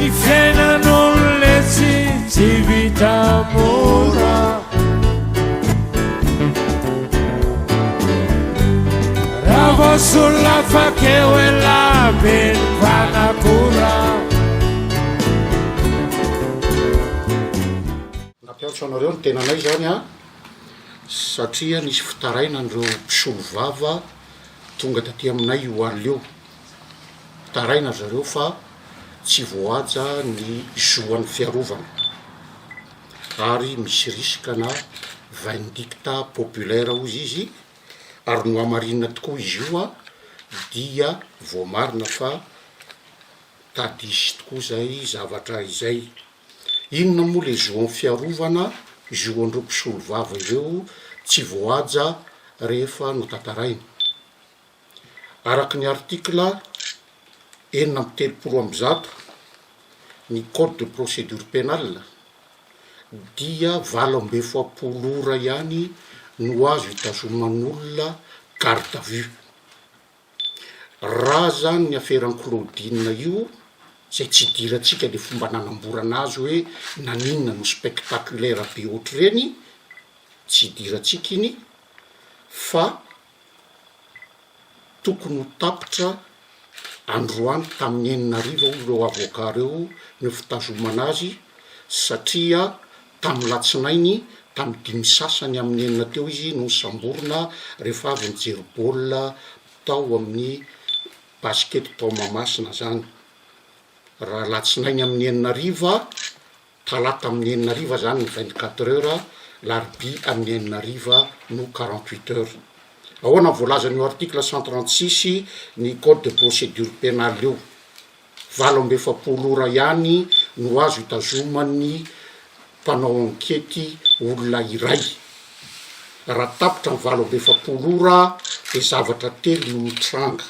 ny fiainan'olone tsy vita mora raha voasolona fakeo elabeny mpanakora. Nampianatro anareo ny tenanay zany a, satria nisy fitaraina andreo mpisolo vava tonga taty aminay io aleo, fitaraina zareo fa tsy voaja ny zoan'ny fiarovana ary misy risikana vindicta populaire ozy izy, ary no amarinina tokoa izy io a dia voamarina fa tadisy tokoa zay zavatra izay. Inona moa le zoan'ny fiarovana, zoandreo mpisolo vava ireo tsy voaja rehefa notantaraina. Araky ny artikla 630 ny code de procédure pénale dia 20 ora ihany no azo hitazoman'olona garde à vue. Raha zany ny aferan'ny Claudine io zay tsy diratsika le fomba nanamborana azy hoe naninona no spectaculaire be ohatry reny, tsy diratsika iny fa tokony ho tapitra androany tamin'ny 9 ireo avocat reo no fitazomana azy, satria tamin'ny latsinainy tamin'ny 5 sasany amin'ny 9 teo izy no samborona rehefa avy nijery baolina tao amin'ny basket tao Mahamasina zany. Raha latsinainy amin'ny 9 talata amin'ny 9 zany ny 24 heures, larbi amin'ny 9 no 48 heures. Ahoana voalazan'io article 136 ny code de procédure pénale io, 20 ora ihany no azo hitazoman'ny mpanao ankety olona iray. Raha tapitra ny 20 ora de zavatra telo no mitranga,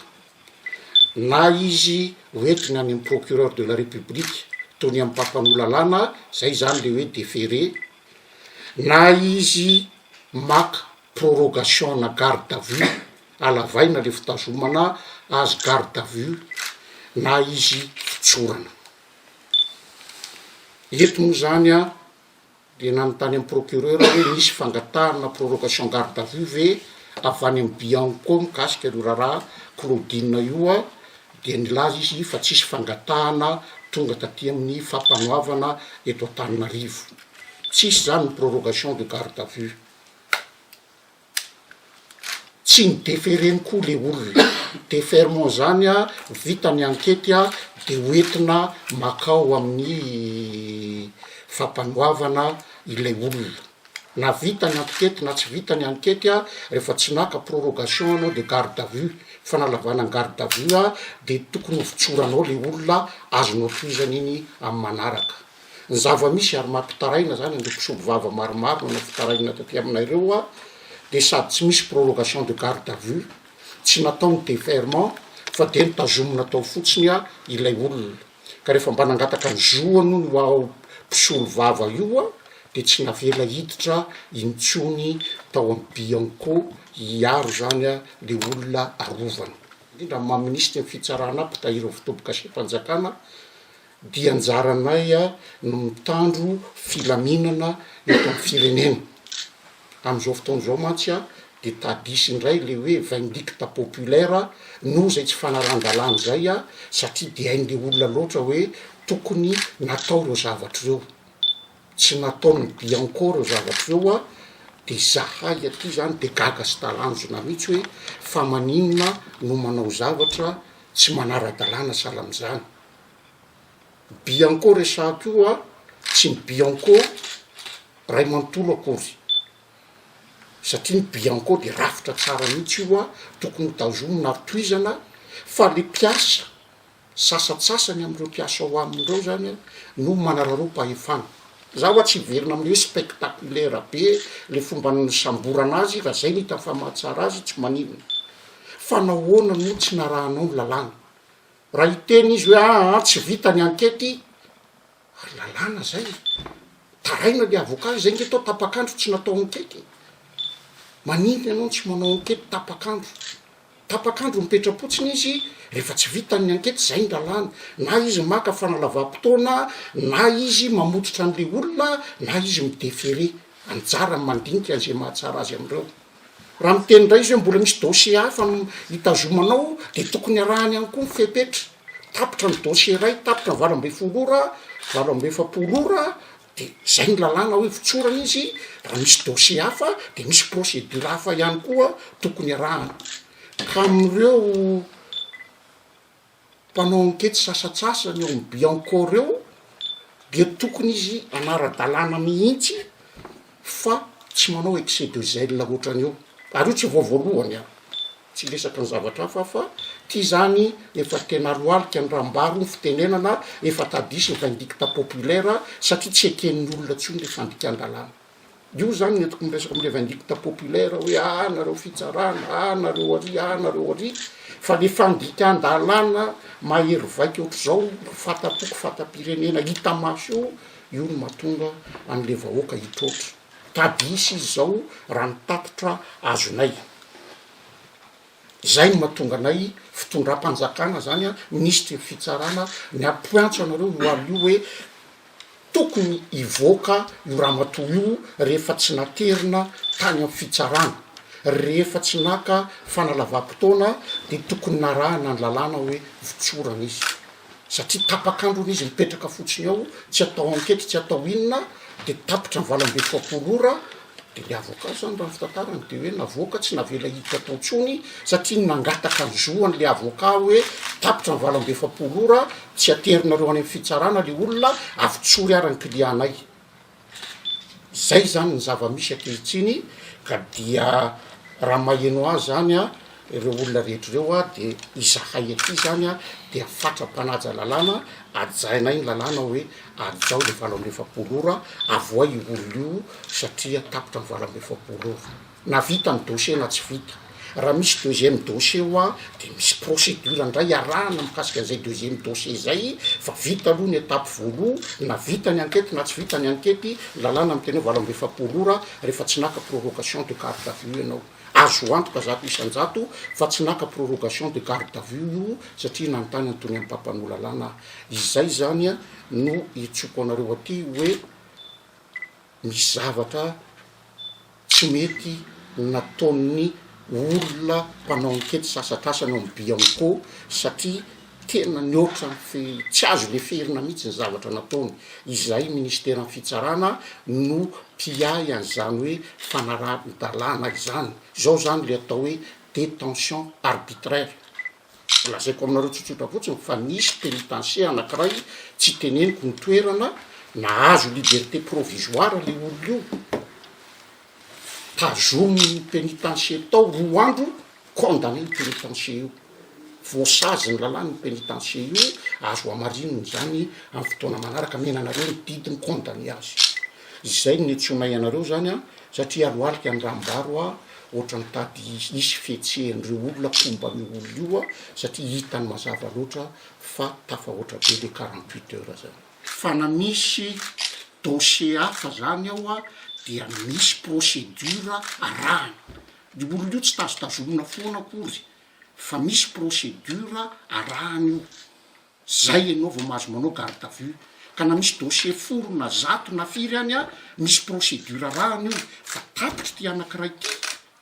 na izy hoentiny any amin'ny procureur de la république tony amin'ny mpampanolalana, zay zany le hoe déféré, na izy maka prorogation na garde à vue, alavaina le fitazomana azy garde à vue, na izy fitsorana. Eto moa zany a de nanontany amin'ny procureur hoe misy fangatahana prorogation garde à vue ve avy any amin'ny Bianco mikasika io raharaha Claudine io a, de nilaza izy fa tsisy fangatahana tonga taty amin'ny fampanoavana eto Antananarivo, tsisy zany ny prorogation de garde à vue. Tsy ny déféreny koa le olona, déferment zany a vita ny ankety a de hoentina makao amin'ny fampanoavana ilay olona, na vita ny ankety na tsy vita ny ankety a, rehefa tsy naka prorogation anao de garde à vue, fanalavana garde à vue a de tokony ho fitsoranao le olona azonao toizany iny amin'ny manaraka. Ny zava-misy ary mampitaraina zany andreo mpisolo vava maromaro nanao fitaraina taty aminareo a, de sady tsy misy prorogation de garde à vue, tsy natao ny déferment fa de nitazomina tao fotsiny a ilay olona, ka rehefa mba nangataka ny zoano no ao mpisolo vava io a de tsy navela hiditra intsony tao amin'ny Bianco hiaro zany a le olona arovana. Indrindra maministry ny fitsarana mpitahiry fitoboka sem-panjakana dia anjaranay a no mitandro filaminana eto amin'ny firenena. Am'izao fotoana zao mantsy a de tadisy indray le hoe vindicta populaire no zay tsy fanaran-dalàna zay a, satria de hain'le olona loatra hoe tokony natao reo zavatra reo, tsy natao ny Bianco reo zavatra reo a, de zahay aty zany de gaga sy talanjona mihitsy hoe fa maninona no manao zavatra tsy manara-dalàna sahala am'zany. Bianco resahako io a, tsy ny Bianco ray manontolo akory, satria ny Bianco de rafitra tsara mihitsy io a, tokony tazomina ary toizana, fa le mpiasa sasatsasany am'ireo mpiasa ao amindreo zany a no manararo-pahefana. Zaho tsy verina amin'ny hoe spectaculaire be le fomba samborana azy, raha zay ny hita famahatsara azy tsy maninona, fa nahoana no tsy narahanao ny lalàna. Raha hiteny izy hoe tsy vita ny ankety, lalàna zay, taraina le avocat zay nge tao tapakandro tsy natao ankety, maninona ianao tsy manao ankety tapakandro, tapakandro mipetrapotsiny izy rehefa tsy vitany ankety zay nlalàna na izy maka fanalavam-potoana na izy mamototra an'le olona na izy midefere anjara mandinika an'izay mahatsara azy am'ireo raha miteny ndray izy hoe mbola misy dossier hafa hitazomanao de tokony arahany any koa mifepetra tapitra ny dossier ray tapitra ny valo ambe efapolora de zay ny lalàna hoe fitsorana izy raha misy dossier hafa de misy procédure hafa ihany koa tokony arahany ka am'ireo mpanao ankety sasatsasany eo am Bianco reo de tokony izy anara-dalàna mihitsy fa tsy manao excès de zèle ohatrany eo ary io tsy voavoalohany a tsy lesaky ny zavatra hafa fa ty zany efa tena loalika ny rambaro ny fitenenana efa tadisy ny vindicta populaire satria tsy eken'ny olona tsony le fandikan-dalàna io zany netiko miresaka am'le vindicta populaire hoe nareo fitsarana nareo ary fa le fandikan-dalàna mahery vaika ohatr'zao fatapoko fatapirenena hita maso io no mahatonga an'le vahoaka hitrotra tadisy izy zao raha mitatotra azonay zay no mahatonga anay fitondram-panjakana zany a ministry fitsarana ny apoantso anareo loalio hoe tokony ivoaka io ramatoa io rehefa tsy naterina tany amin'ny fitsarana rehefa tsy naka fanalavam-potoana de tokony narahana ny lalàna hoe vitsorana izy satria tapakandron'izy mipetraka fotsiny ao tsy atao ankety tsy atao inona de tapitra ny valo ambe efapolora de le avocat zany raha fitantarany de hoe navoaka tsy navela hiditra atao ntsony satria nangataka ny zoany le avocat hoe tapitra ny valo ambe efapolora tsy aterinareo any amin'ny fitsarana le olona avitsory arany klianay zay zany ny zava-misy ankehitsiny ka dia raha maheno azy zany a ireo olona rehetrareo a de izahay aty zany a de afatra-panaja lalàna ajainay ny lalàna hoe ajao le valo ambe efapolora avoa i olona io satria tapitra ny valo ambe efapolora na vita ny dossier na tsy vita raha misy deuxième dossier oa de misy procédure ndray arahana mikasika an'izay deuxième dossier zay fa vita aloha ny étape voaloha na vita ny ankety na tsy vita ny ankety lalàna amiteny hoe valo ambe efapolora rehefa tsy naka prorogation de garde à vue ianao azo antoka zato isan-jato fa tsy naka prorogation de garde à vue io satria nanontany antony amin'ny mpampanao lalàna izay zany a no itsoko anareo aty hoe misy zavatra tsy mety nataon'ny olona mpanao ankety sasatrasany eo am Bianco satria tena nioatra tsy azo le ferina mihitsy ny zavatra nataony izay ministera ny fitsarana no piay an'izany hoe fanarahana izany zao zany le atao hoe détention arbitraire lazaiko aminareo tsotsotra fotsiny fa nisy pénitencier anankiray tsy teneniko ny toerana nahazo liberté provisoire le olona io tazomy pénitencier tao roa andro condamné ny pénitencier io voasazy ny lalàna ny pénitencier io azo amarinony zany amin'ny fotoana manaraka menanareo ny didiny condamné azy izay ny etsonay anareo zany a satria aloalika ny rambaro a ohatra ny tady isy fietsehan'ireo olona komban'io olona io a satria hitany mazava loatra fa tafa ohatra be le 48 heures zany fa na misy dossier hafa zany ao a dia misy procédure arahana ny olona io tsy tazotazomina foana akory fa misy procédure arahany io zay ianao vao mahazo manao garde à vue ka na misy dossier foro na zato na firy any a misy procédure arahany io fa tapitra ty anankiray ty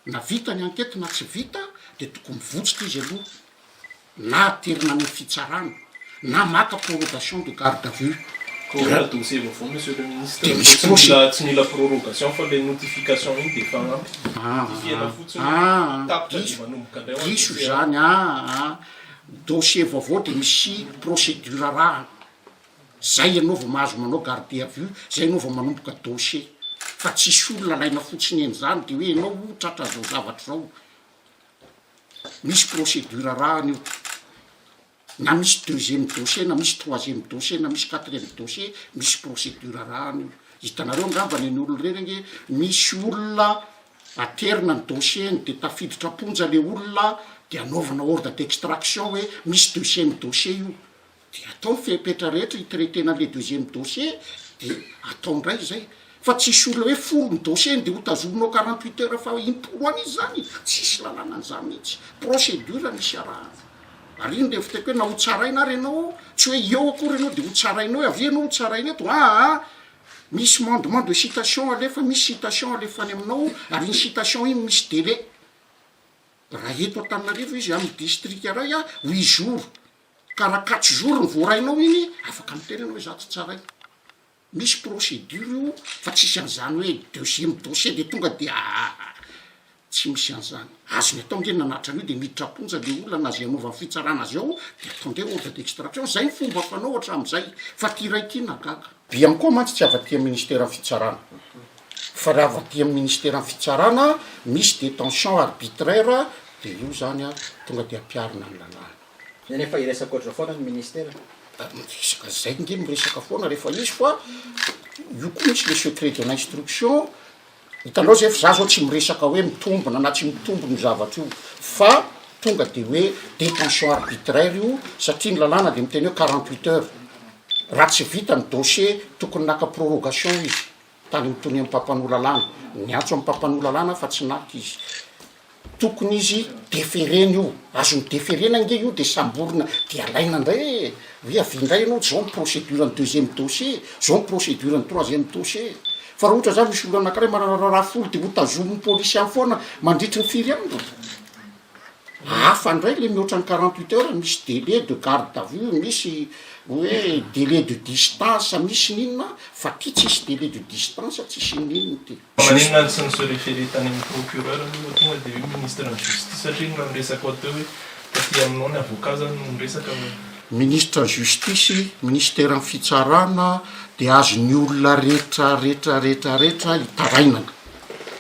na vita ny ankety na tsy vita de tokony mivotsitra izy aloha na aterina amin'ny fitsarana na maka prorogation de garde à vue Comment le dossier va faire, monsieur le ministre? C'est ni la prorogation, faut les notifications indépendantes. Iso zany dossier vaovao de misy procédure arahana zay ianao vao mahazo manao garde à vue zay ianao vao manomboka dossier fa tsisy olona laina fotsiny eny zany de hoe ianao tratra zao zavatra zao misy procédure arahana io na misy deuxième dossier na misy troisième dossier na misy quatrième dossier misy procédure arahana io hitanareo angambany ny olona reny misy olona aterina ny dossier de tafiditra aponja le olona de anaovana ordre d'extraction hoe misy deuxième dossier io de atao fepetra rehetra hitretena le deuxième dossier de atao ndray zay fa tsisy olona hoe folo ny dossier de ho tazominao 48 heures fa impolo an'izy zany tsisy lalàna an'izany mihitsy procédure misy araha ary iny le fiteko hoe na ho tsaraina ary ianao tsy hoe eo akory ianao de ho tsarainao avy anao ho tsaraina eto misy mandement de citation alefa misy citation alefa any aminao ary ny citation iny misy délai raha eto Antananarivo izy amy district ray 8 jours karaha 4 jours ny voarainao iny afaka miteny anao hoe za tsy tsaraina misy procédure io fa tsisy an'izany hoe deuxième dossier de tonga de tsy misy an'izany azony atao nge nanatra an'io de miditra-ponja le olona azy anaovany fitsarana azy ao de atondre ordre d'extraction zay ny fomba fanao hatram'izay fa ty raiky nagaga biany koa mantsy tsy avaty amy ministère ny fitsarana fa raha avaty amy ministère ny fitsarana misy détention arbitraire de io zany tonga de ampiarina ny lalàna nefa iresaka oatra foana ny ministère misaka zay nge miresaka foana rehefa izy fa io koa misy le secret de l'instruction hitanao zay fa za zao tsy miresaka hoe mitombona na tsy mitombony zavatra io fa tonga de hoe détention arbitraire io satria ny lalàna de miteny hoe 48 heures raha tsy vita ny dossier tokony naka prorogation izy tany mitony amy mpampanola lana ny antso amy mpampanola lana fa tsy naky izy tokony izy déférena io azony déférena nge io de samborona de alaina ndray hoe avindray anao zao ny procédure ny deuxième dossier zao ny procédure ny troisième dossier fa raha ohatra zany misy olo anakiray mananaraha folo de ho tazomin'ny polisy any foana mandritry ny firy aminy hafa ndray le mihoatra ny 48 heures misy délai de garde à vue misy hoe délai de distance misy ninona fa ty tsisy délai de distance tsisy ninona ty maninona sy ny se référé tany amin'ny procureur aloha tonga de hoe ministre ny justice satria no miresaka ao teo hoe taty aminao ny avocat zany no miresaka ministre justice ministère ny fitsarana de azony olona rehetra hitarainana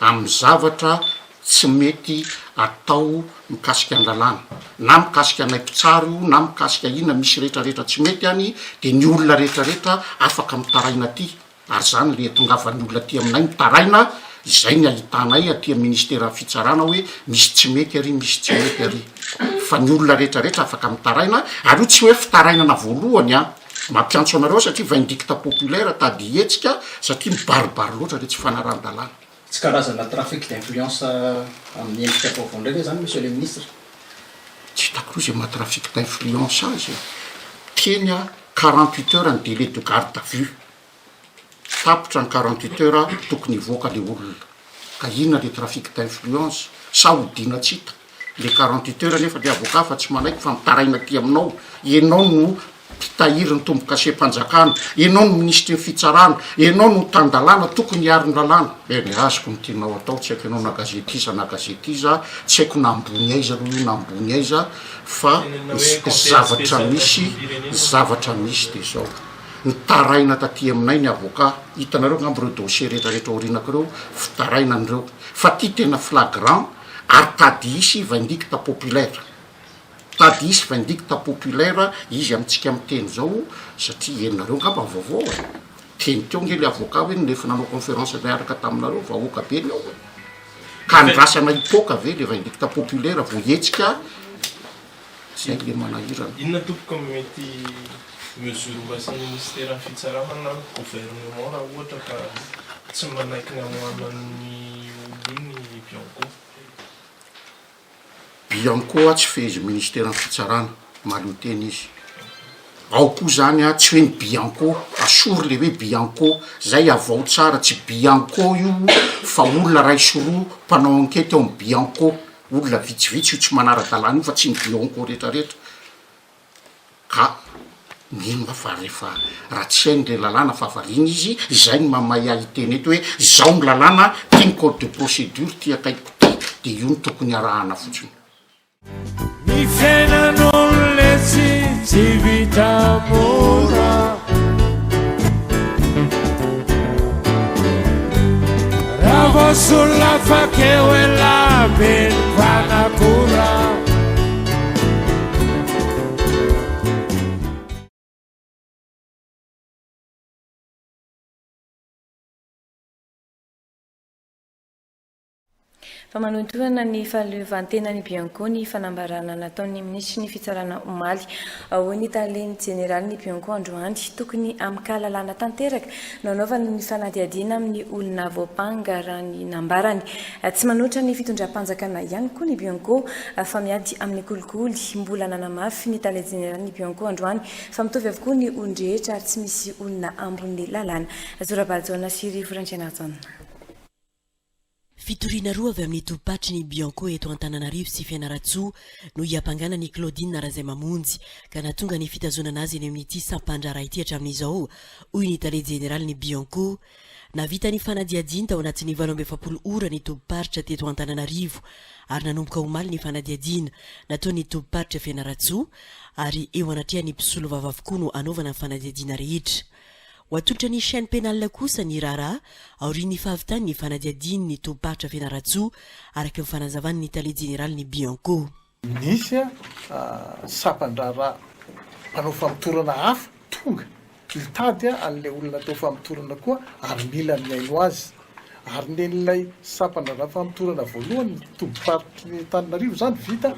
amy zavatra tsy mety atao mikasika an-dalàna na mikasika anay mpitsary io na mikasika ina misy rehetrarehetra tsy mety any de ny olona rehetrarehetra afaka mitaraina aty ary zany le tongavany olona aty aminay mitaraina zay ny ahitanay aty amy ministère ny fitsarana hoe misy tsy mety ary misy tsy mety ary fa ny olona rehetrarehetra afaka mitaraina ary io tsy hoe fitarainana voalohany mampiantso anareo satria vindicte populaire tady hetsika satria mibaribary loatra le tsy fanaran-dalàna tsy karazana trafic d'influence amin'ny endrika vaovao ndraiky zany monsieur le ministre tsy hitako loa zay mahatrafic d'influence azy teny 48 heures ny délai de garde à vue tapitra ny 48 heures tokony hivoaka le olona ka inona le trafic d'influence sa hodina tsita le 48 heures nefa le avocat fa tsy manaiky fa mitaraina ty aminao ianao no mpitahiry ny tombo-kasempanjakana ianao no ministre ny fitsarana ianao no tandalàna tokony hiary ny lalàna eny azoko nytinao atao tsy haiko ianao na gazetiza na gazetiza tsy haiko nambony aiza aloha io nambony aiza fa zavatra misy de zao nitaraina taty aminay ny avocat hitanareo ngambo reo dossier rehetrarehetra orinako reo fitaraina an'ireo fa ty tena flagrant ary tady isy vindicte populaire tady isy vindicte populaire izy amitsika miteny zao satria enareo ngamba vaovao teny teo nge le avocat hoe nefa nanao conférence miaraka taminareo vahoaka be ny ao ka nirasana hipoka ave le vindicte populaire vo hetsika zay le manahirana inona tompoka mety mesure mbasy ministère ny fitsarana na gouvernement raha ohatra ka tsy manaiky ny amoanan'ny olo iny bianco tsy fezy ministère ny fitsarana malo teny izy ao koa zany tsy hoe ny bianco asory le hoe bianco zay avao tsara tsy bianco io fa olona ray soroa mpanao enquête eo amy bianco olona vitsivitsy io tsy manara-dalàna io fa tsy ny bianco rehetrarehetra ka nino ma fa rehefa raha tsy hainy le lalàna fa avariny izy zay ny mamay ahiteny eto hoe zao ny lalàna tiany code de procédure ty akaiko ty de io ny tokony arahana fotsiny ny fiainan'olona tsy vita mora raha voasolona fakeo elabeny fanakora fa manontoana ny fahaleovantena ny Bianco ny fanambarana nataon'ny ministry ny fitsarana omaly ao ny taleny jeneraly ny Bianco androany tokony amikalalana tanteraka nanaovana ny fanadiadiana amin'ny olona voapanga raha ny nambarany tsy manoatra ny fitondram-panjakana ihany koa ny Bianco fa miady amin'ny kolikoly mbola nanamafy ny taleny jeneraly ny Bianco androany fa mitovy avokoa ny olon-drehetra ary tsy misy olona ambony lalàna zorabaljoana sy rivorantsianazana. Fitoriana roa avy amin'ny topatry ny Bianco eto Antananarivo sy Fianaratsoa no hiampangana ny Claudine Narazay Mamonjy ka natonga ny fitazonana azy eny amin'ity sampandrara ity hatramin'izao hoy ny tale jeneraly ny Bianco navita ny fanadiadiana tao anatin'ny 27 ora ny toparitra teto Antananarivo ary nanomboka omaly ny fanadiadiana nataon'ny toparitra Fianaratsoa ary eo anatria ny mpisolo vava avokoa no anaovana ny fanadiadiana rehetra. Watoltra ny chaîne pénale kosa ny rara aorian'ny fahavitany ny fanadiadiany ny toparitra Fianaratsoa araka ny fanazavany ny tale jeneraly ny Bianco. Nisy sapandrara mpanao famitorana hafa tonga hitady an'ilay olona atao famitorana koa ary mila miaino azy ary nen'ilay sapandrara famitorana voalohany ny toparitra ny Antananarivo zany vita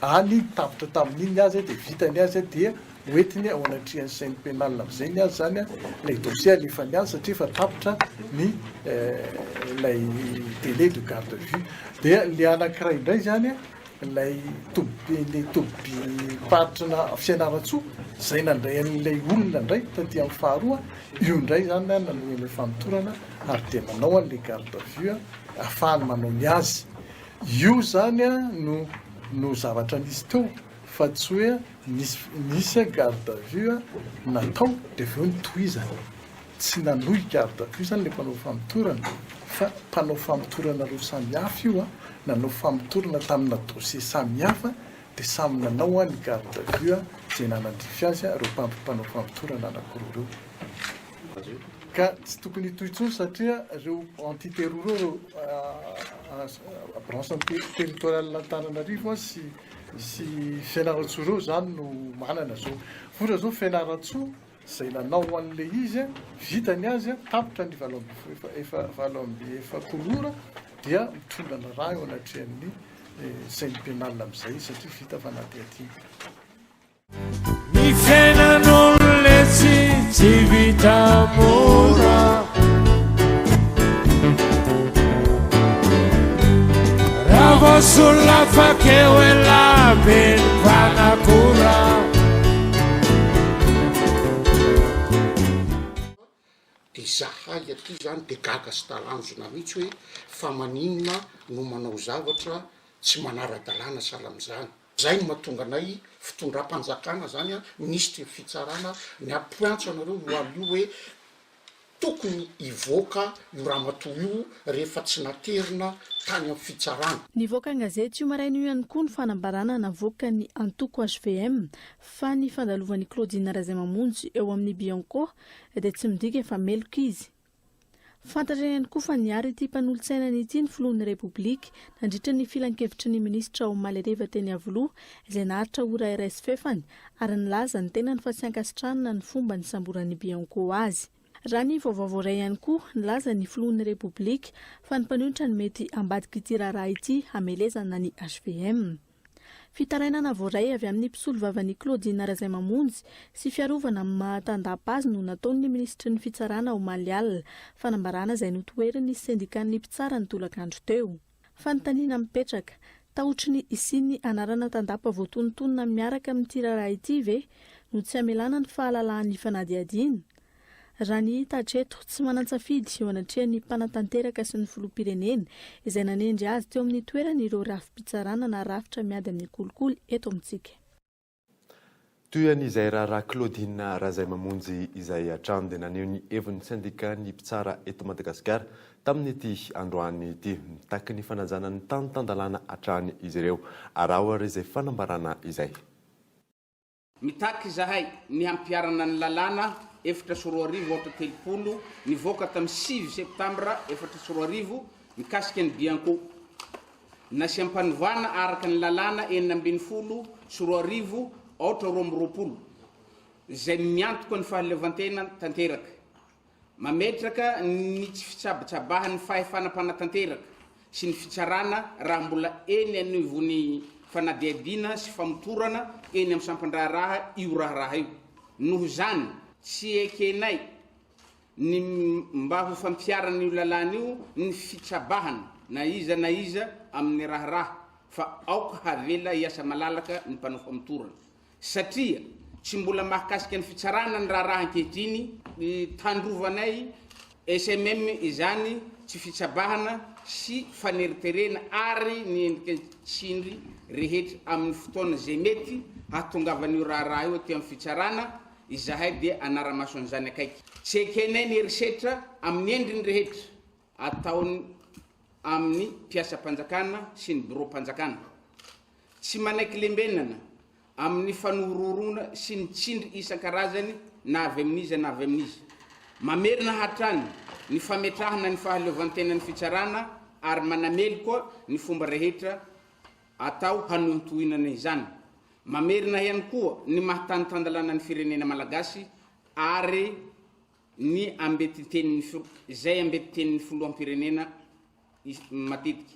any tapitra tamin'iny azy dia vitany azy dia hoentiny ao anatrian'ny chaîne pénale amin'izay ny azy zany ilay dossier alefany azy satria efa tapitra ny ilay délai de garde à vue dia le anankiray indray zany ilay toby patrina Fianaratsoa zay nandray an'ilay olona indray taty amin'ny faharoa io indray zany nanoen'ilay famitorana ary dia manao an'ilay garde à vue ahafahany manao ny azy io zany no zavatra nisy teo fa tsy hoe nisy garde à vue natao dia aveo nitohizana tsy nanohy garde à vue zany le mpanao famitorana fa mpanao famitorana roa samihafa io nanao famitorana tamina dossier samihafa dia samy nanao ny garde à vue zay nanandrify azy ireo mpanao famitorana anankiroa ireo ka tsy tokony hitohitsony satria ireo antiterroreux ireo branche territoriale Antananarivo sy Fianaratsoa ireo zany no manana zao fora zao Fianaratsoa zay nanao an'le izy vitany azy tapitra ny 27 ora dia mitondana raha eo anatrian'ny chaîne pénale amin'izay satria vita fanadiadiana. Ny fiainan'olona tsy vita mora raha vao solafakeo e lameny mpanakora. Dia zahay aty zany dia gaga sy talanjona mihitsy hoe fa maninona no manao zavatra tsy manara-dalàna sahala amin'izany. Zay no mahatonga anay fitondram-panjakana zany ministry fitsarana ny ampiantso anareo io alo hoe tokony hivoaka io raha matoa io rehefa tsy naterina tany amin'ny fitsarana. Nivoaka gazety io maraina io ihany koa ny fanambarana navoaka ny antoko HVM fa ny fandalovan'ny Claudine Narazay Mamonjy eo amin'ny Bianco dia tsy midika fa meloka izy. Fantatra ihany koa fa niary ity mpanolontsaina ity ny filohan'ny Repoblika nandritra ny filan-kevitry ny ministra Omaly Reva teny Avoloha izay naharitra ora RS fefany ary nilaza ny tenany fa tsy ankasitranana ny fomba ny samboran'ny Bianco azy. Raha ny vaovao iray ihany koa nilaza ny filohan'ny Repoblika fa ny mpanolotra ny mety ambadika ity raharaha ity hamelezana ny HVM. Fitarainana voaray avy amin'ny mpisolo vavan'ny Claudine Narazay Mamonjy sy fiarovana amin'ny mahatandapa-azy no nataon'ny ministry ny fitsarana Omaly alina fanambarana izay notoeriny sendikan'ny mpitsara ny tolakandro teo. Fanontaniana mipetraka tahotry ny isiny anarana tandapa voatonontonona miaraka amin'ity raharaha ity ve no tsy hamelana ny fahalalahan'ny fanadiadiana. Raha ny hita hatreto tsy manan-tsafidy eo anatrian'ny mpanatanteraka sy ny filoham-pirenena izay nanendry azy teo amin'ny toerana ireo rafi-pitsarana na rafitra miady amin'ny kolikoly eto amintsika. Toy an'izay raharaha Claudine Narazay Mamonjy izay hatrany dia naneho ny hevon'ny syndicat-ny mpitsara eto Madagasikara tamin'ity androany ity mitaky ny fanajana ny tany-tandalàna hatrany izy ireo araha izay fanambarana izay. Mitaky zahay ny hampiarana ny lalàna 7:30 nivoaka tamin'ny 6 septambra 7:30 mikasika ny Bianco. Nasiam-panovana araka ny lalàna 7:30 izay miantoka ny fahaleovantena tanteraka. Mametraka ny tsy fitsabatsabahan'ny fahefanam-panatanteraka sy ny fitsarana raha mbola eny anivony fanadiadina sy famotorana eny amin'ny sampandraharaha io raharaha io. Noho zany tsy ekenay ny mba ho fampiarana io lalàna io ny fitsabahana na iza amin'ny raharaha fa aoka havela iasa malalaka ny mpanao famotorana satria tsy mbola mahakasika ny fitsarana ny raharaha ankehitriny tandrovanay SMM izany tsy fitsabahana sy faneriterena ary ny endrika tsindry rehetra amin'ny fotoana zay mety hahatongavan'io raharaha io aty amin'ny fitsarana izahay dia anaramaso an'izany akaiky. Tsy ekenay ny herisetra amin'ny endriny rehetra ataony amin'ny mpiasa-panjakana sy ny bureau-panjakana. Tsy manaiky lembenana amin'ny fanororona sy ny tsindry isan-karazany na avy amin'iza na avy amin'iza. Mamerina hatrany ny fametrahana ny fahaleovantenan'ny fitsarana ary manamely koa ny fomba rehetra atao hanoantohinana izany. Mamerina ihany koa ny mahatanitandalana ny firenena malagasy ary ny ambetitenin'ny izay ambetitenin'ny filoham-pirenena matetiky.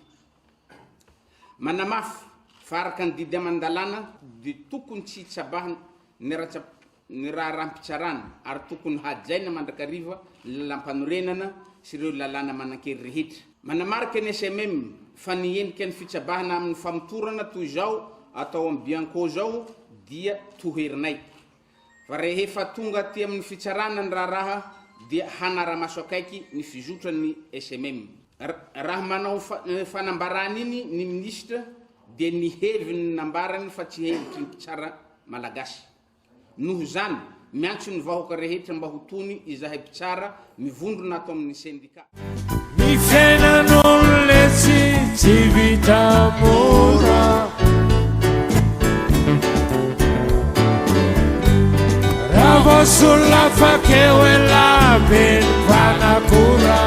Manamafy fa araka ny didy aman-dalàna dia tokony tsy hitsabahana ny raharaha-pitsarana ary tokony hajaina mandrakariva lalam-panorenana sy ireo lalàna manan-kery rehetra. Manamarika ny SMM fa ny endrika ny fitsabahana amin'ny famotorana toy izao atao amin'ny Bianco zao dia toherinay. Fa rehefa tonga aty amin'ny fitsarana ny raharaha dia hanaramaso akaiky ny fizotran'ny SMM. Raha manao fanambarana iny ny ministra dia niheviny nambarany fa tsy hevitry ny mpitsara malagasy. Noho zany miantso ny vahoaka rehetra mba ho tony izahay mpitsara mivondrona ato amin'ny syndicat. Ny fiainan'olona tsy vita mora, raha voasolona fakeo e lameny fanakora.